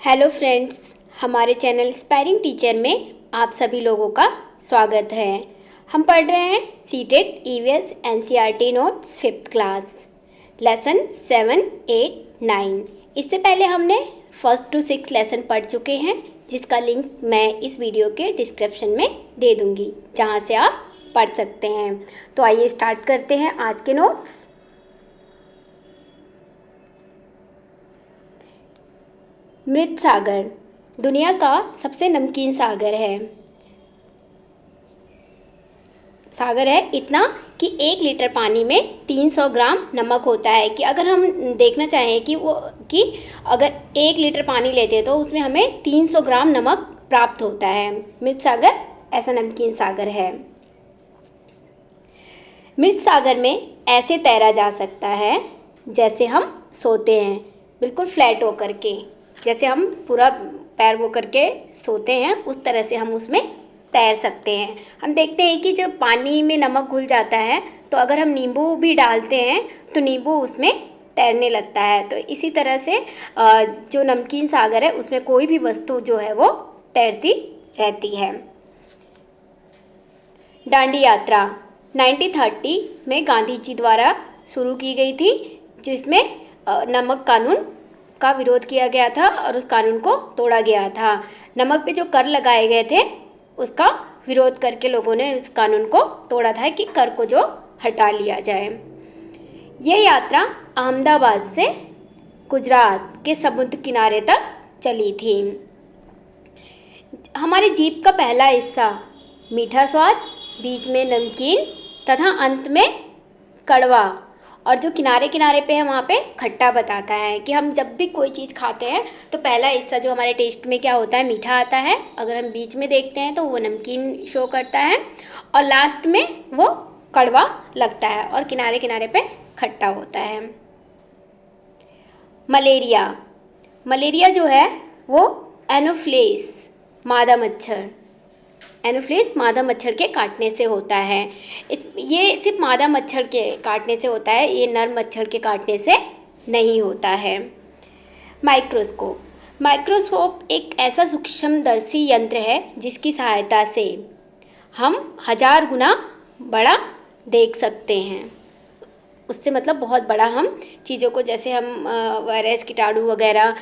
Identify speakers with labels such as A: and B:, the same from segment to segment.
A: Hello friends, हमारे channel स्पायरिंग teacher में आप सभी लोगों का स्वागत है। हम पढ़ रहे हैं CTET EVS NCERT notes 5th class lesson 7, 8, 9। इससे पहले हमने 1st to 6th लेसन पढ़ चुके हैं, जिसका लिंक मैं इस वीडियो के डिस्क्रिप्शन में दे दूंगी, जहां से आप पढ़ सकते हैं। तो आइए स्टार्ट करते हैं आज के नोट्स। मृत सागर दुनिया का सबसे नमकीन सागर है। सागर है इतना कि 1 लीटर पानी में 300 ग्राम नमक होता है। कि अगर हम देखना चाहें कि अगर 1 लीटर पानी लेते हैं तो उसमें हमें 300 ग्राम नमक प्राप्त होता है। मृत सागर ऐसा नमकीन सागर है। मृत सागर में ऐसे तैरा जा सकता है जैसे हम सोते हैं, बिल्कुल फ्लैट होकर के। जैसे हम पूरा पैर वो करके सोते हैं, उस तरह से हम उसमें तैर सकते हैं। हम देखते हैं कि जब पानी में नमक घुल जाता है तो अगर हम नींबू भी डालते हैं तो नींबू उसमें तैरने लगता है। तो इसी तरह से जो नमकीन सागर है उसमें कोई भी वस्तु जो है वो तैरती रहती है। दांडी यात्रा 1930 में गांधी जी द्वारा शुरू की गई थी, जिसमें नमक कानून का विरोध किया गया था और उस कानून को तोड़ा गया था। नमक पे जो कर लगाए गए थे उसका विरोध करके लोगों ने उस कानून को तोड़ा था कि कर को जो हटा लिया जाए। यह यात्रा अहमदाबाद से गुजरात के समुद्र किनारे तक चली थी। हमारे जीभ का पहला हिस्सा मीठा स्वाद, बीच में नमकीन तथा अंत में कड़वा, और जो किनारे किनारे पे है वहाँ पे खट्टा बताता है। कि हम जब भी कोई चीज़ खाते हैं तो पहला हिस्सा जो हमारे टेस्ट में क्या होता है, मीठा आता है। अगर हम बीच में देखते हैं तो वो नमकीन शो करता है और लास्ट में वो कड़वा लगता है और किनारे किनारे पे खट्टा होता है। मलेरिया जो है वो एनोफ्लेस मादा मच्छर के काटने से होता है। ये सिर्फ मादा मच्छर के काटने से होता है, ये नर मच्छर के काटने से नहीं होता है। माइक्रोस्कोप एक ऐसा सूक्ष्मदर्शी यंत्र है जिसकी सहायता से हम 1000 गुना बड़ा देख सकते हैं। उससे मतलब बहुत बड़ा हम चीज़ों को, जैसे हम वायरस, कीटाणु वगैरह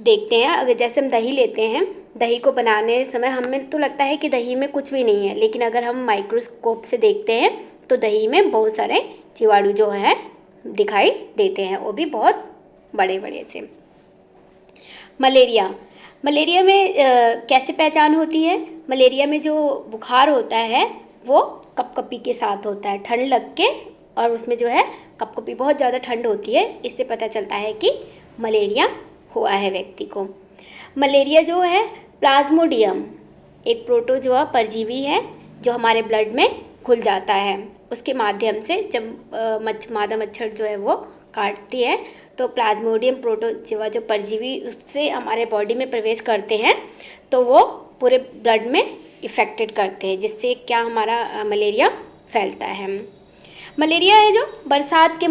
A: देखते हैं। अगर जैसे हम दही लेते हैं, दही को बनाने समय हमें तो लगता है कि दही में कुछ भी नहीं है, लेकिन अगर हम माइक्रोस्कोप से देखते हैं तो दही में बहुत सारे जीवाणु जो हैं दिखाई देते हैं, वो भी बहुत बड़े बड़े से। मलेरिया में कैसे पहचान होती है? मलेरिया में जो बुखार होता है वो कपकपी के साथ होता है, ठंड लग के, और उसमें जो है कपकपी, बहुत ज़्यादा ठंड होती है। इससे पता चलता है कि मलेरिया हुआ है व्यक्ति को। मलेरिया जो है प्लाज्मोडियम एक प्रोटोजोआ परजीवी है जो हमारे ब्लड में घुल जाता है। उसके माध्यम से जब मादा मच्छर जो है वो काटती है तो प्लाज्मोडियम प्रोटोजोआ जो परजीवी उससे हमारे बॉडी में प्रवेश करते हैं तो वो पूरे ब्लड में इफेक्टेड करते हैं, जिससे क्या हमारा मलेरिया फैलता है। मलेरिया है जो बरसात के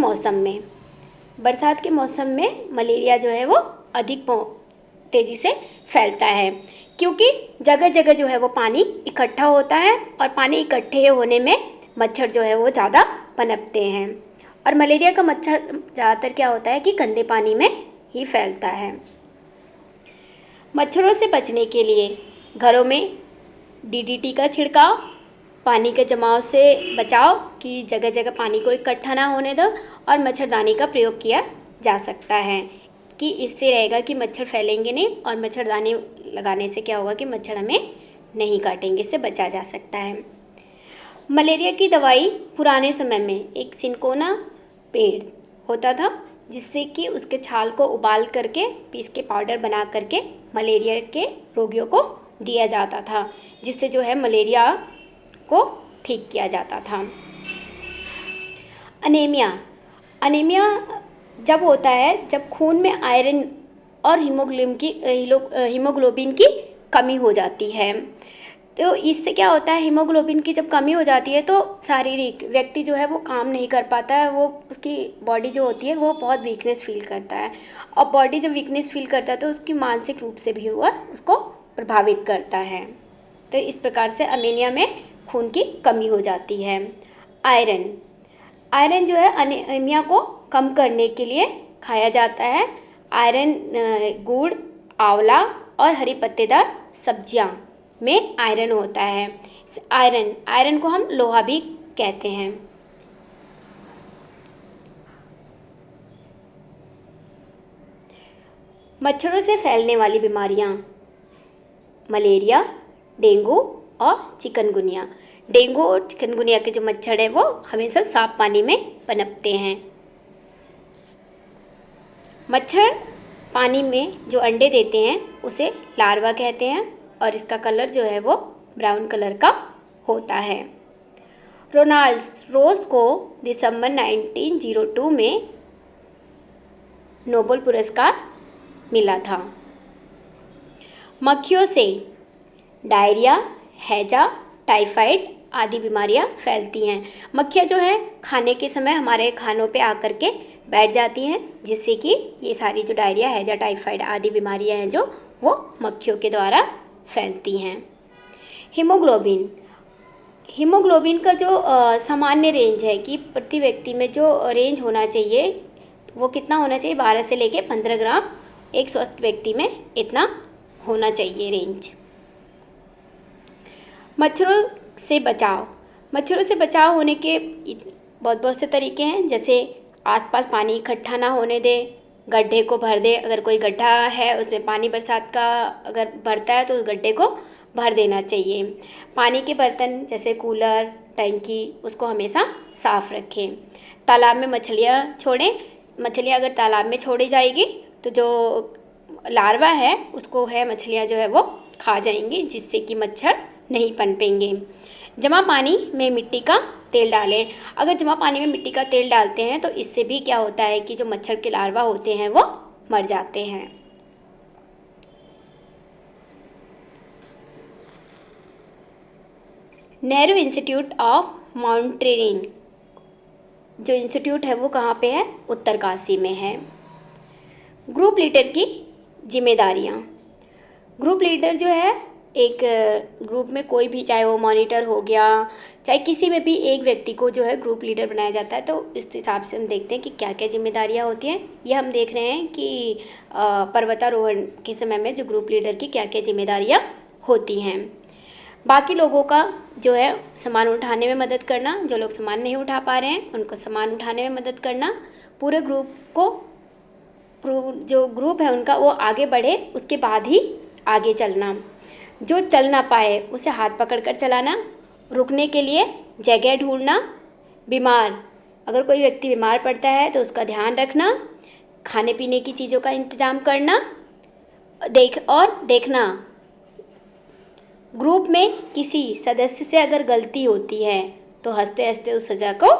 A: मौसम में मलेरिया जो है वो अधिक तेजी से फैलता है, क्योंकि जगह जगह जो है वो पानी इकट्ठा होता है और पानी इकट्ठे होने में मच्छर जो है वो ज़्यादा पनपते हैं। और मलेरिया का मच्छर ज़्यादातर क्या होता है कि गंदे पानी में ही फैलता है। मच्छरों से बचने के लिए घरों में डीडीटी का छिड़काव, पानी के जमाव से बचाव, कि जगह जगह पानी को इकट्ठा ना होने दो, और मच्छरदानी का प्रयोग किया जा सकता है कि इससे रहेगा कि मच्छर फैलेंगे नहीं, और मच्छरदानी लगाने से क्या होगा कि मच्छर हमें नहीं काटेंगे, इससे बचा जा सकता है। मलेरिया की दवाई पुराने समय में एक सिनकोना पेड़ होता था, जिससे कि उसके छाल को उबाल करके पीस के पाउडर बना करके मलेरिया के रोगियों को दिया जाता था, जिससे जो है मलेरिया को ठीक किया जाता था। अनीमिया जब होता है जब खून में आयरन और हीमोग्लोबिन की कमी हो जाती है। तो इससे क्या होता है, हीमोग्लोबिन की जब कमी हो जाती है तो शारीरिक व्यक्ति जो है वो काम नहीं कर पाता है, वो उसकी बॉडी जो होती है वो बहुत वीकनेस फील करता है, और बॉडी जब वीकनेस फील करता है तो उसकी मानसिक रूप से भी हुआ उसको प्रभावित करता है। तो इस प्रकार से अनीमिया में खून की कमी हो जाती है। आयरन, आयरन जो है अनीमिया को कम करने के लिए खाया जाता है। आयरन गुड़, आंवला और हरी पत्तेदार सब्जियां में आयरन होता है। आयरन को हम लोहा भी कहते हैं। मच्छरों से फैलने वाली बीमारियां, मलेरिया, डेंगू और चिकनगुनिया। डेंगू और चिकनगुनिया के जो मच्छर हैं वो हमेशा साफ पानी में पनपते हैं। मच्छर पानी में जो अंडे देते हैं उसे लार्वा कहते हैं, और इसका कलर जो है वो ब्राउन कलर का होता है। रोनाल्ड रोज को दिसंबर 1902 में नोबेल पुरस्कार मिला था। मक्खियों से डायरिया, हैजा, टाइफाइड आदि बीमारियां फैलती हैं। मक्खियां जो है खाने के समय हमारे खानों पे आकर के बैठ जाती हैं, जिससे कि ये सारी जो डायरिया, हैजा, टाइफाइड आदि बीमारियां हैं जो वो मक्खियों के द्वारा फैलती हैं। हीमोग्लोबिन, हीमोग्लोबिन का जो सामान्य रेंज है कि प्रति व्यक्ति में जो रेंज होना चाहिए वो कितना होना चाहिए, 12 से लेके 15 ग्राम एक स्वस्थ व्यक्ति में इतना होना चाहिए रेंज। मच्छरों से बचाव, मच्छरों से बचाव होने के बहुत से तरीके हैं, जैसे आसपास पानी इकट्ठा ना होने दे, गड्ढे को भर दे, अगर कोई गड्ढा है उसमें पानी बरसात का अगर भरता है तो उस गड्ढे को भर देना चाहिए। पानी के बर्तन जैसे कूलर, टंकी उसको हमेशा साफ रखें। तालाब में मछलियाँ छोड़ें, मछलियाँ अगर तालाब में छोड़ी जाएगी तो जो लार्वा है उसको है मछलियाँ जो है वो खा जाएंगी, जिससे कि मच्छर नहीं पनपेंगे। जमा पानी में मिट्टी का तेल डालें, अगर जमा पानी में मिट्टी का तेल डालते हैं तो इससे भी क्या होता है कि जो मच्छर के लार्वा होते हैं वो मर जाते हैं। नेहरू इंस्टीट्यूट ऑफ माउंटेनियरिंग जो इंस्टीट्यूट है वो कहाँ पे है, उत्तरकाशी में है। ग्रुप लीडर की जिम्मेदारियाँ, ग्रुप लीडर जो है एक ग्रुप में कोई भी, चाहे वो मॉनिटर हो गया, चाहे किसी में भी एक व्यक्ति को जो है ग्रुप लीडर बनाया जाता है। तो इस हिसाब से हम देखते हैं कि क्या क्या जिम्मेदारियां होती हैं। ये हम देख रहे हैं कि पर्वतारोहण के समय में जो ग्रुप लीडर की क्या क्या जिम्मेदारियां होती हैं। बाकी लोगों का जो है सामान उठाने में मदद करना, जो लोग सामान नहीं उठा पा रहे हैं उनको सामान उठाने में मदद करना, पूरे ग्रुप को, जो ग्रुप है उनका वो आगे बढ़े उसके बाद ही आगे चलना, जो चल ना पाए उसे हाथ पकड़कर चलाना, रुकने के लिए जगह ढूंढना, बीमार, अगर कोई व्यक्ति बीमार पड़ता है तो उसका ध्यान रखना, खाने पीने की चीज़ों का इंतजाम करना, देखना ग्रुप में किसी सदस्य से अगर गलती होती है तो हंसते हंसते उस सजा को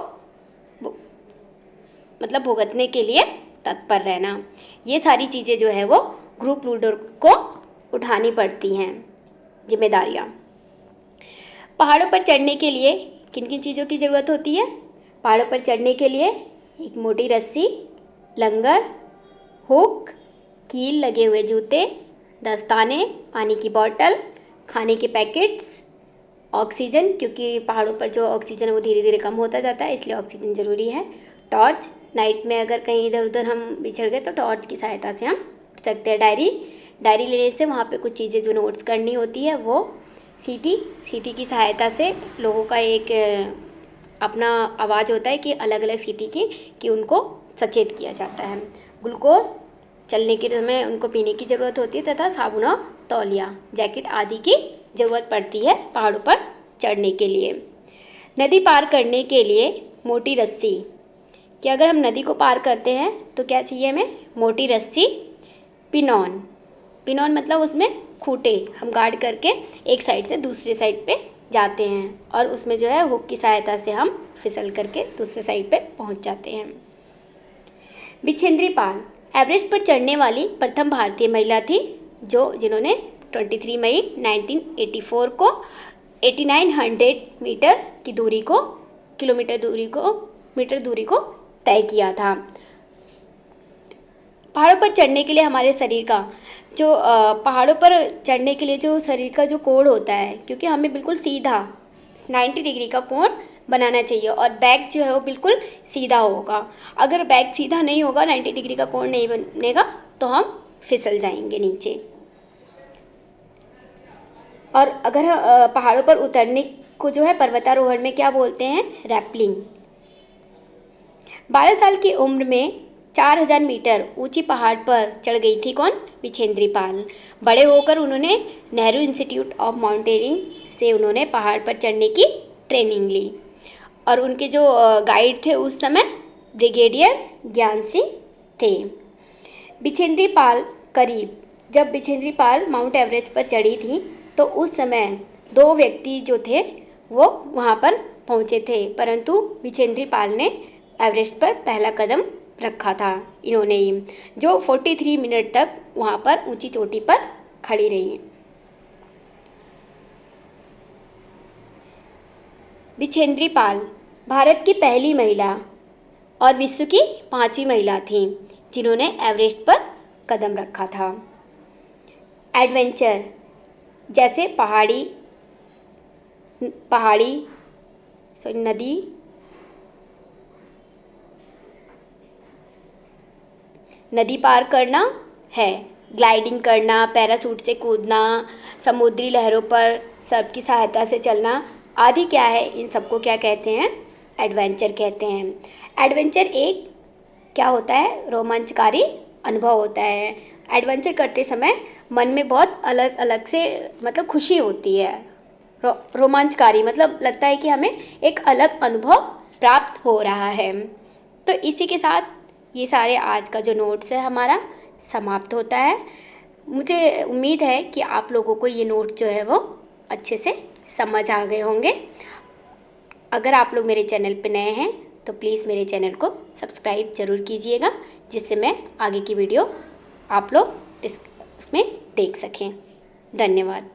A: मतलब भुगतने के लिए तत्पर रहना। ये सारी चीज़ें जो है वो ग्रुप लीडर को उठानी पड़ती हैं जिम्मेदारियाँ। पहाड़ों पर चढ़ने के लिए किन किन चीज़ों की ज़रूरत होती है? पहाड़ों पर चढ़ने के लिए एक मोटी रस्सी, लंगर, हुक, कील लगे हुए जूते, दस्ताने, पानी की बोतल, खाने के पैकेट्स, ऑक्सीजन, क्योंकि पहाड़ों पर जो ऑक्सीजन है वो धीरे धीरे कम होता जाता है इसलिए ऑक्सीजन ज़रूरी है। टॉर्च, नाइट में अगर कहीं इधर उधर हम बिछड़ गए तो टॉर्च की सहायता से हम उठ सकते हैं। डायरी लेने से वहाँ पे कुछ चीज़ें जो नोट्स करनी होती है वो, सीटी की सहायता से लोगों का एक अपना आवाज़ होता है कि अलग अलग सीटी की कि उनको सचेत किया जाता है। ग्लूकोज, चलने के समय उनको पीने की ज़रूरत होती है, तथा साबुन और तौलिया, जैकेट आदि की ज़रूरत पड़ती है पहाड़ों पर चढ़ने के लिए। नदी पार करने के लिए मोटी रस्सी, कि अगर हम नदी को पार करते हैं तो क्या चाहिए हमें, मोटी रस्सी, पिनॉन मतलब उसमें खूंटे हम गार्ड करके एक साइड से दूसरे साइड पे जाते हैं, और उसमें जो है हुक की सहायता से हम फिसल करके दूसरे साइड पे पहुंच जाते हैं। बिछेंद्री पाल एवरेस्ट पर चढ़ने वाली प्रथम भारतीय महिला थी, जिन्होंने 23 मई 1984 को 8900 मीटर दूरी को तय किया था। पहाड़ों पर चढ़ने के लिए हमारे शरीर का जो पहाड़ों पर चढ़ने के लिए जो शरीर का जो कोण होता है, क्योंकि हमें बिल्कुल सीधा 90 डिग्री का कोण बनाना चाहिए और बैक जो है वो बिल्कुल सीधा होगा। अगर बैक सीधा नहीं होगा, 90 डिग्री का कोण नहीं बनेगा, तो हम फिसल जाएंगे नीचे। और अगर पहाड़ों पर उतरने को जो है पर्वतारोहण में क्या बोलते हैं? रैपलिंग। 12 साल की उम्र में 4000 मीटर ऊंची पहाड़ पर चढ़ गई थी कौन? विछेंद्री पाल। बड़े होकर उन्होंने नेहरू इंस्टीट्यूट ऑफ माउंटेनियरिंग से उन्होंने पहाड़ पर चढ़ने की ट्रेनिंग ली और उनके जो गाइड थे उस समय ब्रिगेडियर ज्ञान सिंह थे। विछेंद्री पाल जब विछेंद्री पाल माउंट एवरेस्ट पर चढ़ी थी तो उस समय 2 व्यक्ति जो थे वो वहाँ पर पहुँचे थे, परंतु विछेंद्री पाल ने एवरेस्ट पर पहला कदम रखा था। इन्होंने ही जो 43 मिनट तक वहाँ पर ऊंची चोटी पर खड़ी रही। विछेंद्री पाल भारत की पहली महिला और विश्व की 5वीं महिला थी जिन्होंने एवरेस्ट पर कदम रखा था। एडवेंचर जैसे नदी पार करना है, ग्लाइडिंग करना, पैराशूट से कूदना, समुद्री लहरों पर सबकी सहायता से चलना आदि क्या है, इन सबको क्या कहते हैं? एडवेंचर कहते हैं। एडवेंचर एक क्या होता है? रोमांचकारी अनुभव होता है। एडवेंचर करते समय मन में बहुत अलग अलग से मतलब खुशी होती है। रोमांचकारी मतलब लगता है कि हमें एक अलग अनुभव प्राप्त हो रहा है। तो इसी के साथ ये सारे आज का जो नोट्स है हमारा समाप्त होता है। मुझे उम्मीद है कि आप लोगों को ये नोट जो है वो अच्छे से समझ आ गए होंगे। अगर आप लोग मेरे चैनल पे नए हैं तो प्लीज़ मेरे चैनल को सब्सक्राइब ज़रूर कीजिएगा, जिससे मैं आगे की वीडियो आप लोग इसमें देख सकें। धन्यवाद।